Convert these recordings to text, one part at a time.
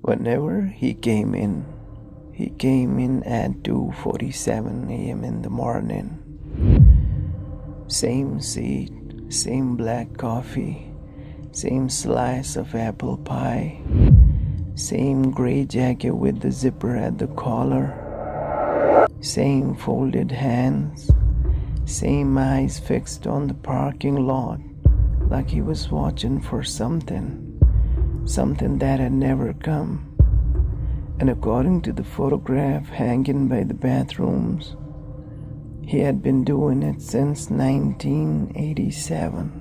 Whenever he came in at 2:47 a.m. in the morning. Same seat, same black coffee, same slice of apple pie, same gray jacket with the zipper at the collar, same folded hands, same eyes fixed on the parking lot like he was watching for something that had never come. And according to the photograph hanging by the bathrooms, he had been doing it since 1987.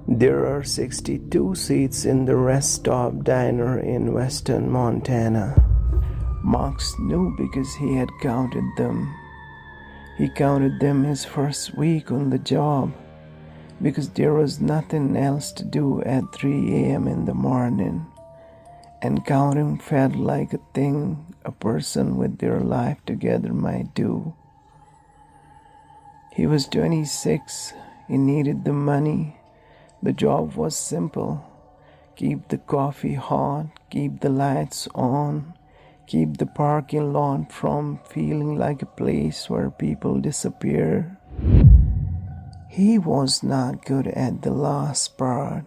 There are 62 seats in the Rest Stop Diner in western Montana. Marks knew because he had counted them. He counted them his first week on the job because there was nothing else to do at 3 a.m. in the morning, and counting felt like a thing a person with their life together might do. He was 26, he needed the money. The job was simple: keep the coffee hot, keep the lights on, keep the parking lot from feeling like a place where people disappear. He was not good at the last part.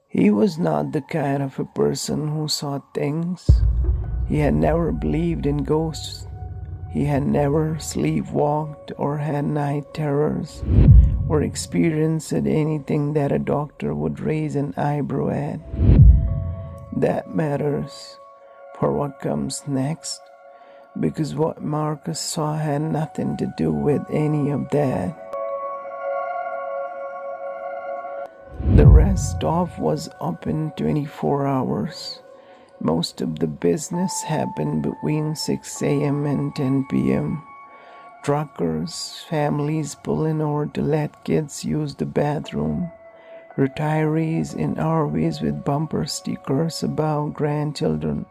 He was not the kind of a person who saw things. He had never believed in ghosts. He had never sleepwalked or had night terrors or experienced anything that a doctor would raise an eyebrow at. That matters for what comes next, because what Marcus saw had nothing to do with any of that. The rest stop was open 24 hours. Most of the business happened between 6 a.m. and 10 p.m. Truckers, families pulling over to let kids use the bathroom, retirees in RVs with bumper stickers about grandchildren,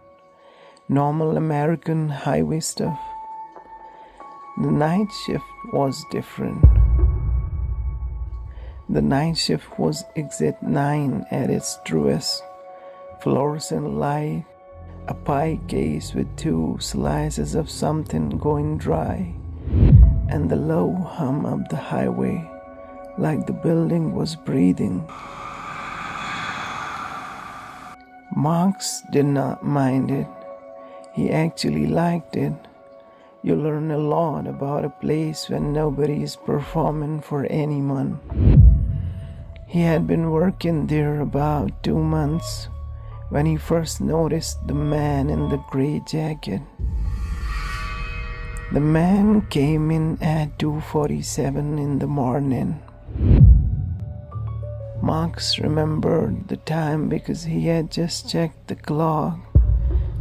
normal American highway stuff. The night shift was different. The night shift was exit 9 at its truest. Fluorescent light, a pie case with 2 slices of something going dry, and the low hum of the highway, like the building was breathing. Marx did not mind it. He actually liked it. You learn a lot about a place when nobody is performing for anyone. He had been working there about 2 months when he first noticed the man in the gray jacket. The man came in at 2:47 in the morning. Marx remembered the time because he had just checked the clock,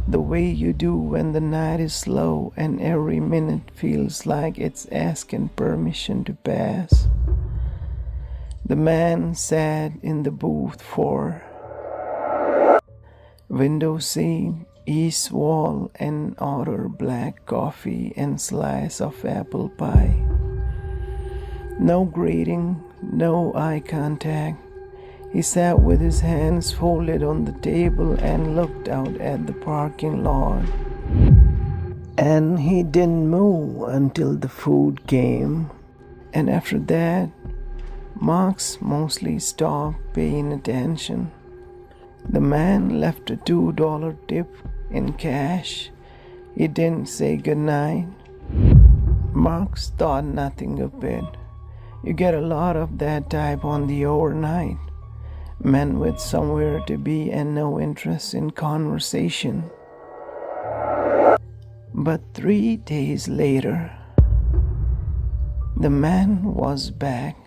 the way you do when the night is slow and every minute feels like it's asking permission to pass. The man sat in the booth 4. Window seat, east wall, and order black coffee and slice of apple pie. No greeting, no eye contact. He sat with his hands folded on the table and looked out at the parking lot. And he didn't move until the food came. And after that, Marx mostly stopped paying attention. The man left a $2 tip in cash. He didn't say goodnight. Marx thought nothing of it. You get a lot of that type on the overnight. Men with somewhere to be and no interest in conversation. But 3 days later, the man was back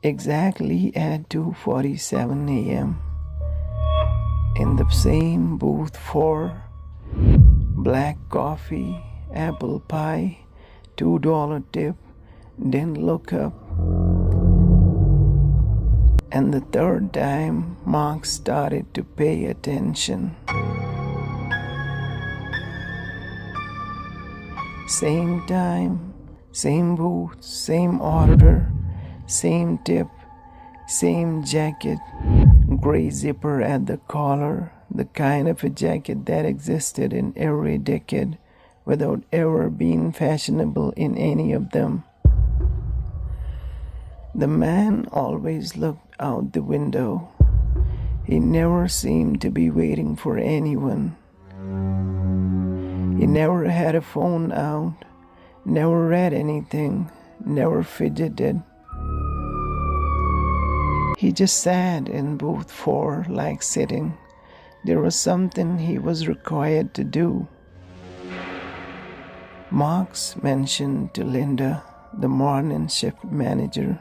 exactly at 2:47 a.m. in the same booth 4, black coffee, apple pie, $2 tip, didn't look up. And the third time, Marx started to pay attention. Same time, same booth, same order, same tip, Same jacket, gray zipper at the collar, the kind of a jacket that existed in every decade without ever being fashionable in any of them. The man always looked out the window. He never seemed to be waiting for anyone. He never had a phone out, never read anything, never fidgeted. He just sat in booth 4 like sitting. There was something he was required to do. Marx mentioned to Linda, the morning shift manager,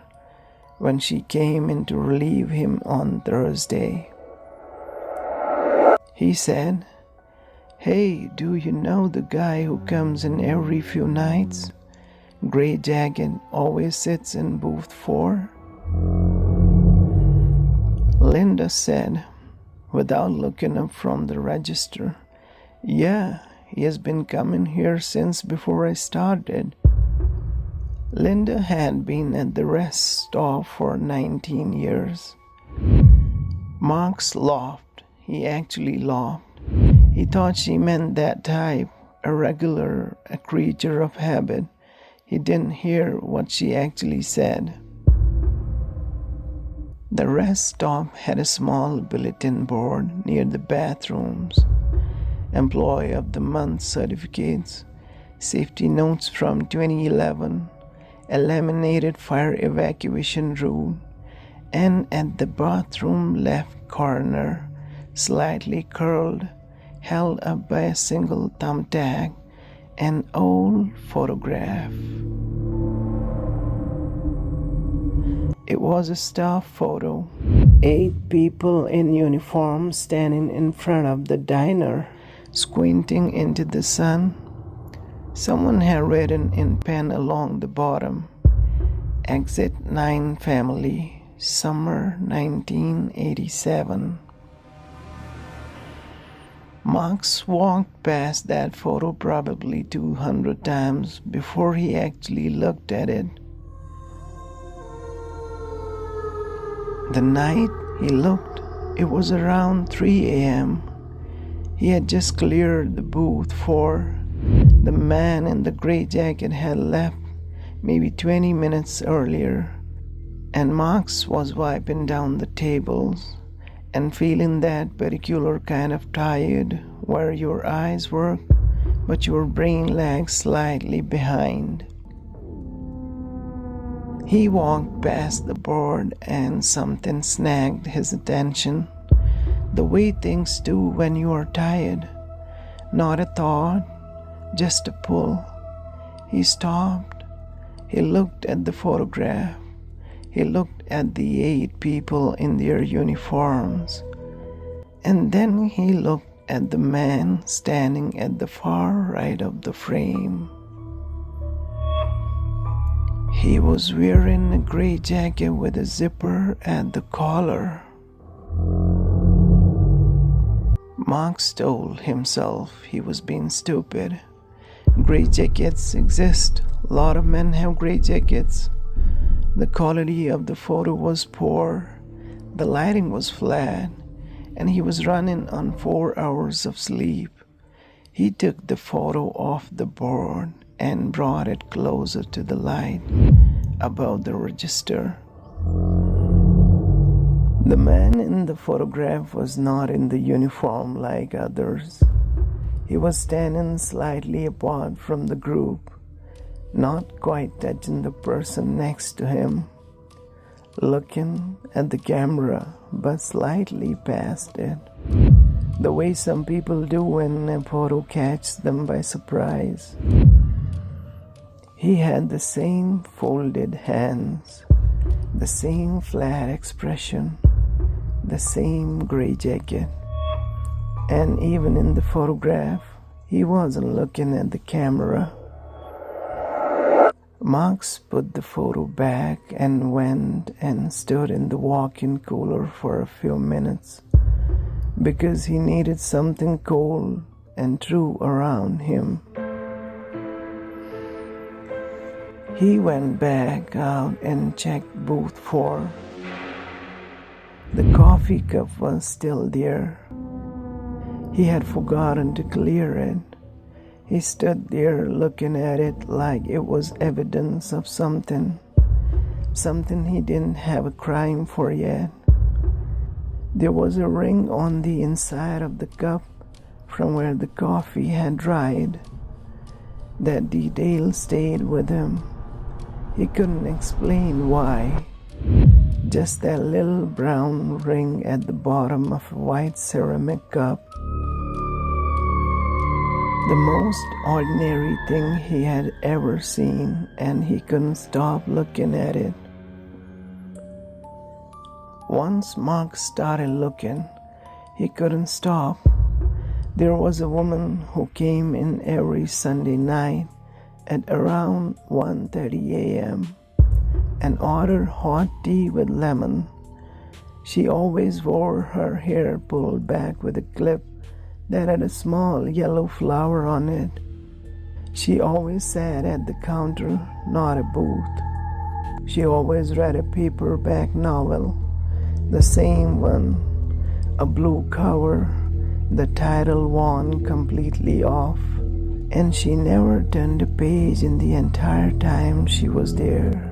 when she came in to relieve him on Thursday. He said, "Hey, do you know the guy who comes in every few nights? Gray jacket, always sits in booth 4? Linda said, without looking up from the register, "Yeah, he has been coming here since before I started." Linda had been at the rest stop for 19 years. Marx laughed. He actually laughed. He thought she meant that type, a regular, a creature of habit. He didn't hear what she actually said. The rest stop had a small bulletin board near the bathrooms. Employee of the Month certificates, safety notes from 2011, a laminated fire evacuation rule, and at the bathroom left corner, slightly curled, held up by a single thumbtack, an old photograph. It was a staff photo. 8 people in uniform standing in front of the diner, squinting into the sun. Someone had written in pen along the bottom, "Exit 9 Family, Summer 1987. Marx walked past that photo probably 200 times before he actually looked at it. The night he looked, it was around 3 a.m. He had just cleared the booth 4. The man in the gray jacket had left maybe 20 minutes earlier, and Marx was wiping down the tables and feeling that particular kind of tired where your eyes work but your brain lags slightly behind. He walked past the board and something snagged his attention. The way things do when you are tired. Not a thought, just a pull. He stopped. He looked at the photograph. He looked at the 8 people in their uniforms. And then he looked at the man standing at the far right of the frame. He was wearing a gray jacket with a zipper at the collar. Marx told himself he was being stupid. Gray jackets exist. A lot of men have gray jackets. The quality of the photo was poor. The lighting was flat, and he was running on 4 hours of sleep. He took the photo off the board and brought it closer to the light above the register. The man in the photograph was not in the uniform like others. He was standing slightly apart from the group, not quite touching the person next to him, looking at the camera but slightly past it, the way some people do when a photo catches them by surprise. He had the same folded hands, the same flat expression, the same gray jacket, and even in the photograph, he wasn't looking at the camera. Marx put the photo back and went and stood in the walk-in cooler for a few minutes because he needed something cold and true around him. He went back out and checked booth 4. The coffee cup was still there. He had forgotten to clear it. He stood there looking at it like it was evidence of something he didn't have a crime for yet. There was a ring on the inside of the cup from where the coffee had dried. That detail stayed with him. He couldn't explain why. Just that little brown ring at the bottom of a white ceramic cup. The most ordinary thing he had ever seen, and he couldn't stop looking at it. Once Mark started looking, he couldn't stop. There was a woman who came in every Sunday night at around 1:30 a.m. and ordered hot tea with lemon. She always wore her hair pulled back with a clip that had a small yellow flower on it. She always sat at the counter, not a booth. She always read a paperback novel, the same one, a blue cover, the title worn completely off, and she never turned a page in the entire time she was there.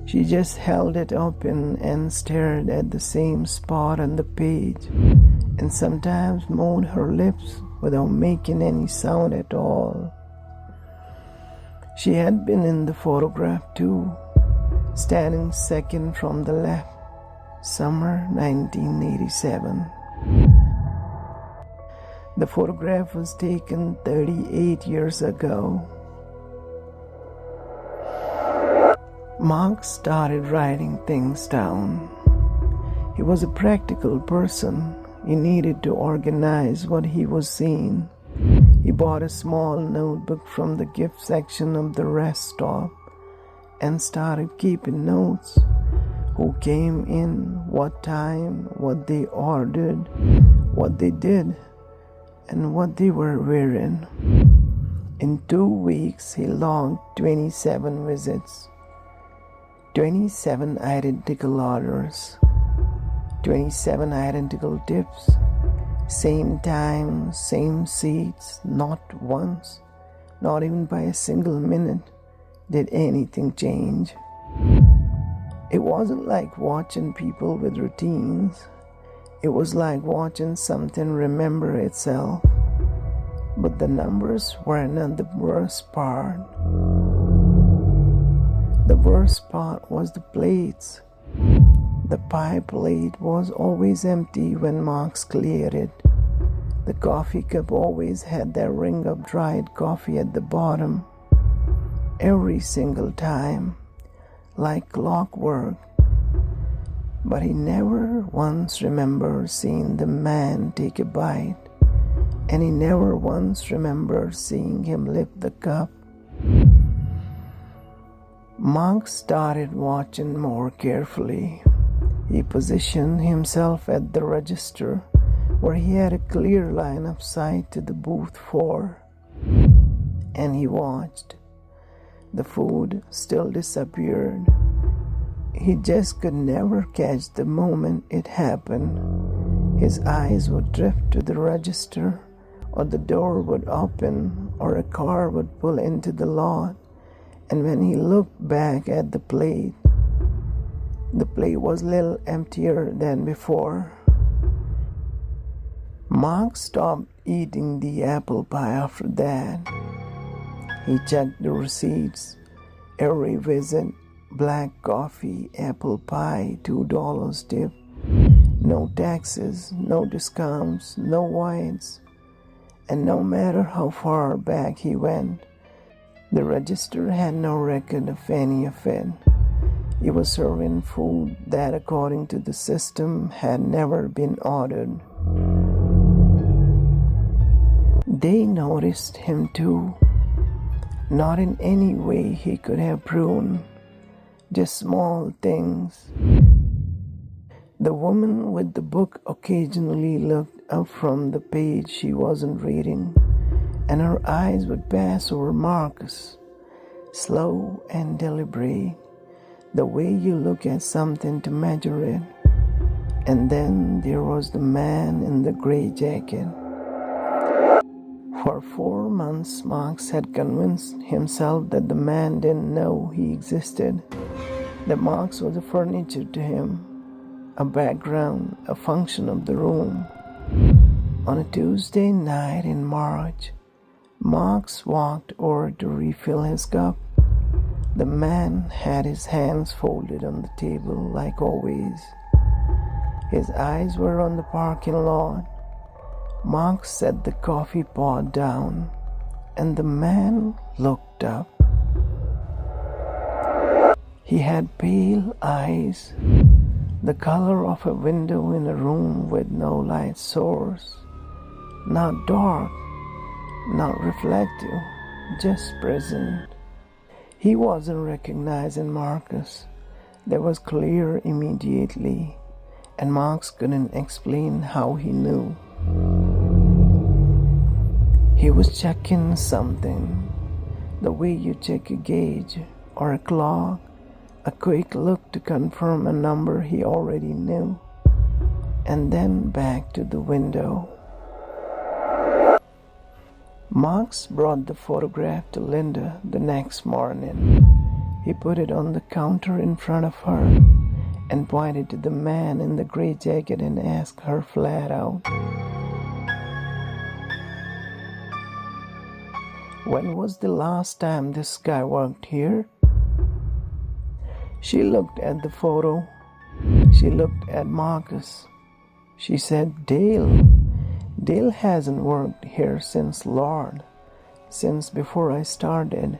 She just held it open and stared at the same spot on the page, and sometimes moved her lips without making any sound at all. She had been in the photograph too, standing second from the left, summer 1987. The photograph was taken 38 years ago. Mark started writing things down. He was a practical person. He needed to organize what he was seeing. He bought a small notebook from the gift section of the rest stop and started keeping notes. Who came in, what time, what they ordered, what they did, and what they were wearing. In 2 weeks, he logged 27 visits, 27 identical orders, 27 identical tips, same time, same seats. Not once, not even by a single minute, did anything change. It wasn't like watching people with routines. It was like watching something remember itself. But the numbers were not the worst part. The worst part was the plates. The pie plate was always empty when Marx cleared it. The coffee cup always had that ring of dried coffee at the bottom. Every single time, like clockwork. But he never once remembered seeing the man take a bite, and he never once remembered seeing him lift the cup. Mark started watching more carefully. He positioned himself at the register where he had a clear line of sight to the booth 4, and he watched. The food still disappeared. He just could never catch the moment it happened. His eyes would drift to the register, or the door would open, or a car would pull into the lot, and when he looked back at the plate was a little emptier than before. Mark stopped eating the apple pie after that. He checked the receipts. Every visit, black coffee, apple pie, $2 tip. No taxes, no discounts, no whites. And no matter how far back he went, the register had no record of any of it. He was serving food that, according to the system, had never been ordered. They noticed him too. Not in any way he could have proven, just small things. The woman with the book occasionally looked up from the page she wasn't reading, and her eyes would pass over Marcus, slow and deliberate, the way you look at something to measure it. And then there was the man in the gray jacket. For 4 months, Marx had convinced himself that the man didn't know he existed, that Marx was a furniture to him, a background, a function of the room. On a Tuesday night in March, Marx walked over to refill his cup. The man had his hands folded on the table like always. His eyes were on the parking lot. Marx set the coffee pot down, and the man looked up. He had pale eyes, the color of a window in a room with no light source. Not dark, not reflective, just present. He wasn't recognizing Marcus. That was clear immediately, and Marx couldn't explain how he knew. He was checking something, the way you check a gauge or a clock, a quick look to confirm a number he already knew, and then back to the window. Marx brought the photograph to Linda the next morning. He put it on the counter in front of her and pointed to the man in the gray jacket and asked her flat out, "When was the last time this guy worked here?" She looked at the photo. She looked at Marcus. She said, Dale hasn't worked here since Lord, since before I started.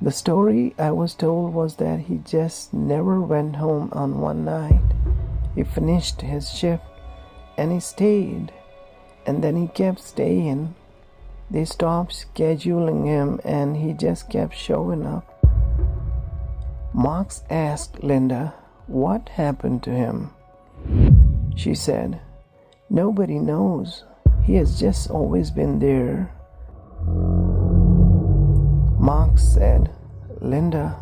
The story I was told was that he just never went home on one night. He finished his shift and he stayed, and then he kept staying. They stopped scheduling him and he just kept showing up. Marx asked Linda what happened to him. She said, "Nobody knows. He has just always been there." Marx said, "Linda,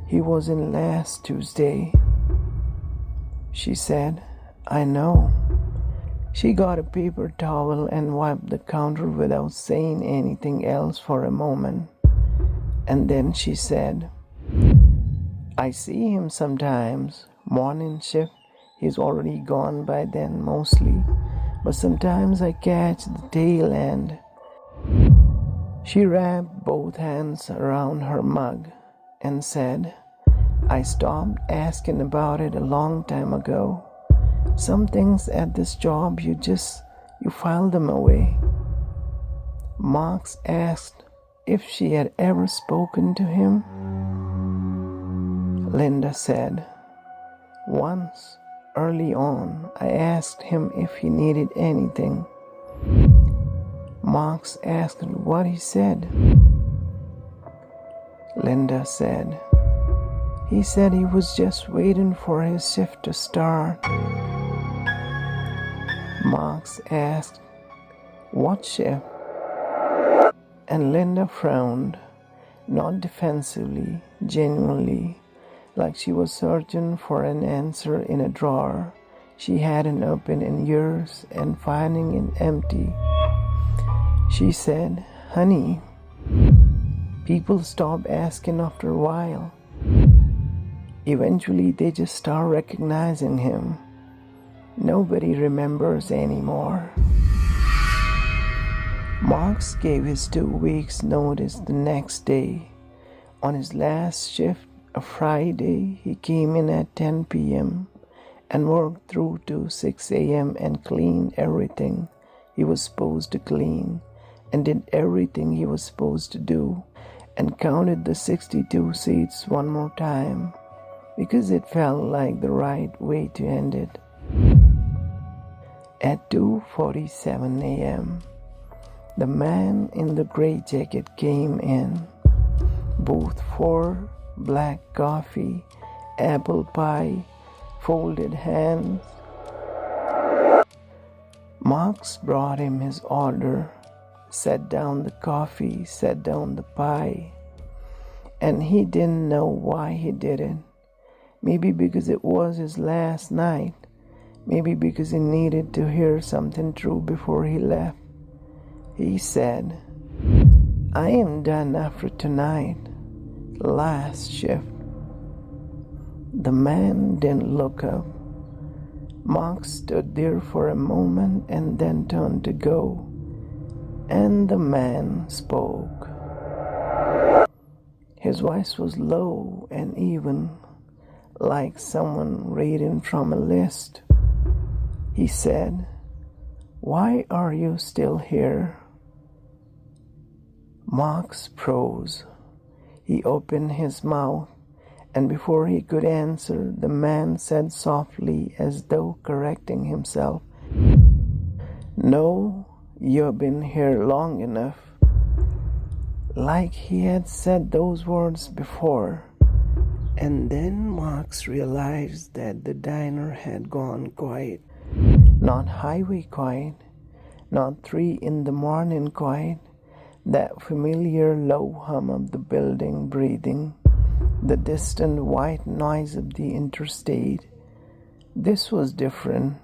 he was in last Tuesday." She said, "I know." She got a paper towel and wiped the counter without saying anything else for a moment. And then she said, "I see him sometimes. Morning shift, he's already gone by then mostly. But sometimes I catch the tail end." She wrapped both hands around her mug and said, "I stopped asking about it a long time ago. Some things at this job you file them away." Marx asked if she had ever spoken to him. Linda said, "Once, early on, I asked him if he needed anything." Marx asked what he said. Linda said, "He said he was just waiting for his shift to start." Marx asked, "What shift?" And Linda frowned, not defensively, genuinely, like she was searching for an answer in a drawer she hadn't opened in years and finding it empty. She said, "Honey, people stop asking after a while. Eventually they just start recognizing him. Nobody remembers anymore." Marx gave his 2 weeks' notice the next day. On his last shift, a Friday, he came in at 10 p.m. and worked through to 6 a.m. and cleaned everything he was supposed to clean and did everything he was supposed to do and counted the 62 seats one more time because it felt like the right way to end it. At 2:47 a.m., the man in the gray jacket came in, booth 4, black coffee, apple pie, folded hands. Marx brought him his order, set down the coffee, set down the pie, and he didn't know why he did it. Maybe because it was his last night. Maybe because he needed to hear something true before he left. He said, "I am done after tonight. Last shift." The man didn't look up. Mark stood there for a moment and then turned to go. And the man spoke. His voice was low and even, like someone reading from a list. He said, "Why are you still here?" Mark's froze. He opened his mouth, and before he could answer, the man said softly, as though correcting himself, "No, you've been here long enough." Like he had said those words before. And then Marx realized that the diner had gone quiet. Not highway quiet, not 3 a.m. quiet, that familiar low hum of the building breathing, the distant white noise of the interstate. This was different.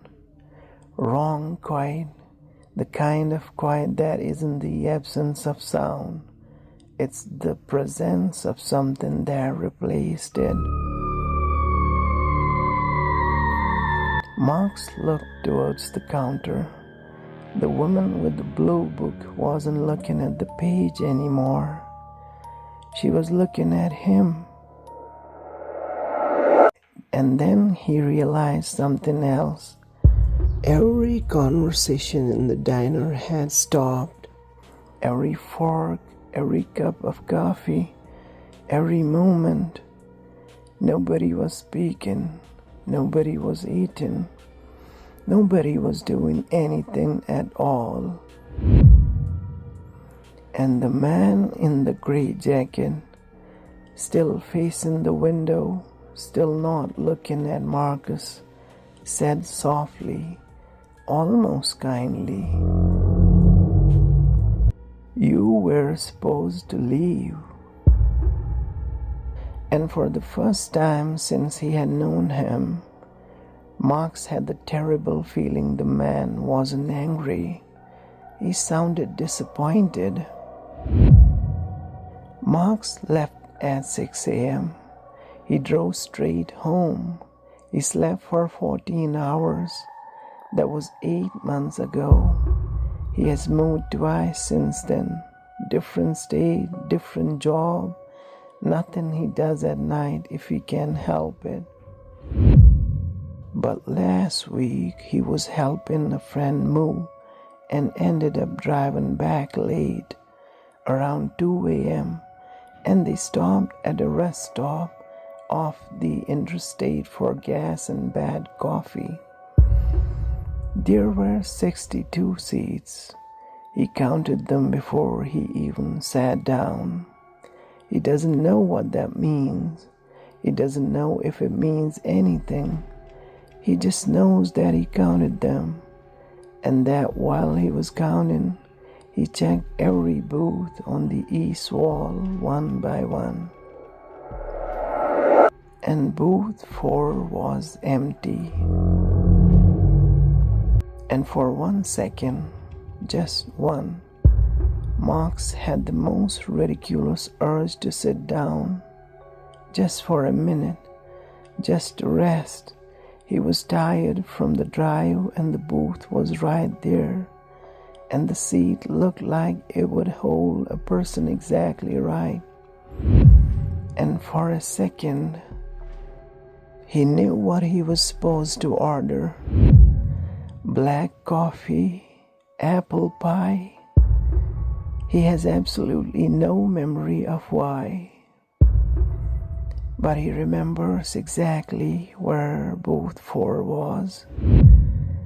Wrong quiet, the kind of quiet that isn't the absence of sound. It's the presence of something that replaced it. Marx looked towards the counter. The woman with the blue book wasn't looking at the page anymore. She was looking at him. And then he realized something else. Every conversation in the diner had stopped. Every fork, every cup of coffee, every moment. Nobody was speaking. Nobody was eating. Nobody was doing anything at all. And the man in the gray jacket, still facing the window, still not looking at Marcus, said softly, almost kindly, "You were supposed to leave." And for the first time since he had known him, Marx had the terrible feeling the man wasn't angry. He sounded disappointed. Marx left at 6 a.m. He drove straight home. He slept for 14 hours. That was 8 months ago. He has moved twice since then. Different state, different job. Nothing he does at night if he can help it. But last week he was helping a friend move and ended up driving back late, around 2 a.m., and they stopped at a rest stop off the interstate for gas and bad coffee. There were 62 seats. He counted them before he even sat down. He doesn't know what that means. He doesn't know if it means anything. He just knows that he counted them, and that while he was counting, he checked every booth on the east wall one by one. And booth 4 was empty. And for 1 second, just one, Marx had the most ridiculous urge to sit down, just for a minute, just to rest. He was tired from the drive, and the booth was right there, and the seat looked like it would hold a person exactly right. And for a second, he knew what he was supposed to order. Black coffee, apple pie. He has absolutely no memory of why. But he remembers exactly where booth 4 was,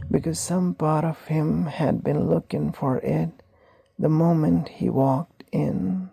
because some part of him had been looking for it the moment he walked in.